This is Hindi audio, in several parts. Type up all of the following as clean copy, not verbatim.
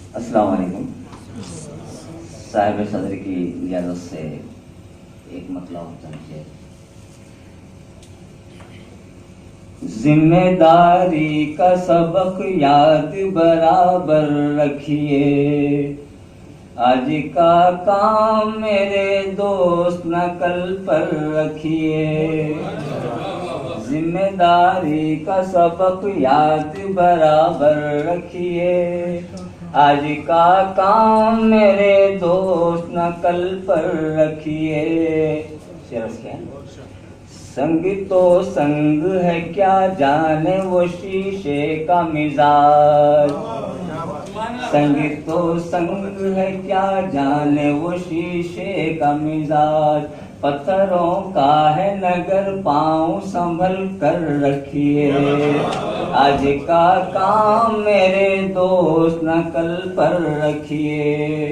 अस्सलाम वालेकुम। साहिब सदर की इजाज़त से एक मतलब समझे। जिम्मेदारी का सबक याद बराबर रखिए, आज का काम मेरे दोस्त न कल पर रखिए। जिम्मेदारी का सबक याद बराबर रखिए, आज का काम मेरे दोस्त न कल पर रखिए। संग तो संग है क्या जाने वो शीशे का मिजाज, संग तो संग है क्या जाने वो शीशे का मिजाज। पत्थरों का है नगर पाँव संभल कर रखिए, आज का काम मेरे दोस्त न कल पर रखिए।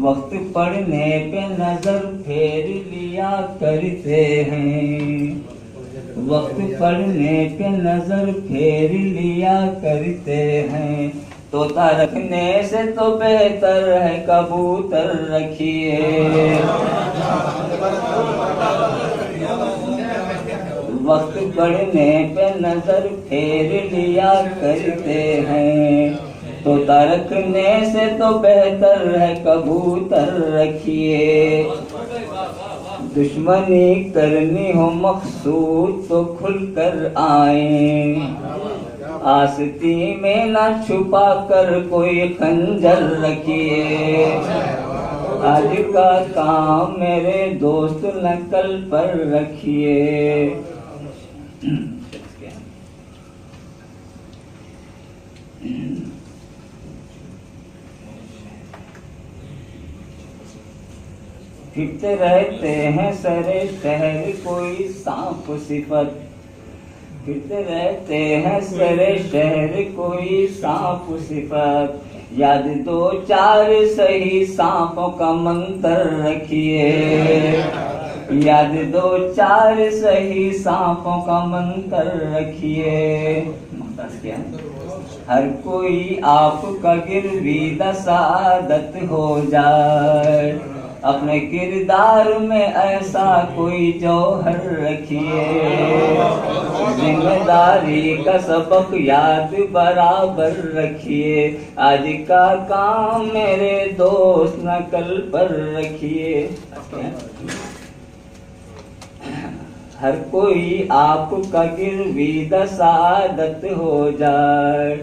वक्त पढ़ने पे नजर फेर लिया करते हैं, वक्त पढ़ने पे नजर फेर लिया करते हैं। तोता रखने से तो बेहतर है कबूतर रखिए। वक्त पढ़ने पे नजर फेर लिया करते हैं, तोता रखने से तो बेहतर है कबूतर रखिए। दुश्मनी करनी हो मकसूद तो खुलकर आए, आस्ती में ना छुपा कर कोई खंजर रखिए। आज का काम मेरे दोस्त न कल पर रखिए। फिरते रहते हैं सरे शहर कोई सांप सिफत, फिरते रहते हैं सरे शहर कोई सांप सिफत। याद दो चार सही सांपों का मंत्र रखिए, याद दो चार सही सांपों का मंत्र रखिए। हर कोई आपका गिरवी सादत हो जाए, अपने किरदार में ऐसा कोई जौहर रखिए। जिम्मेदारी का सबक याद बराबर रखिए, आज का काम मेरे दोस्त न कल पर रखिए। हर कोई आपका गिरवी सादत हो जाए,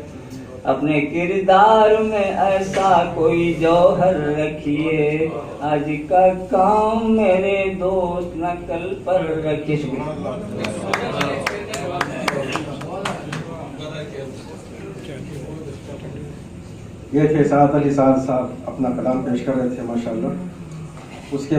अपने किरदार में ऐसा कोई जौहर रखिए। आज का काम मेरे दोस्त न कल पर रखिए। ये थे साद अली साद साहब अपना कलाम पेश कर रहे थे माशाल्लाह। उसके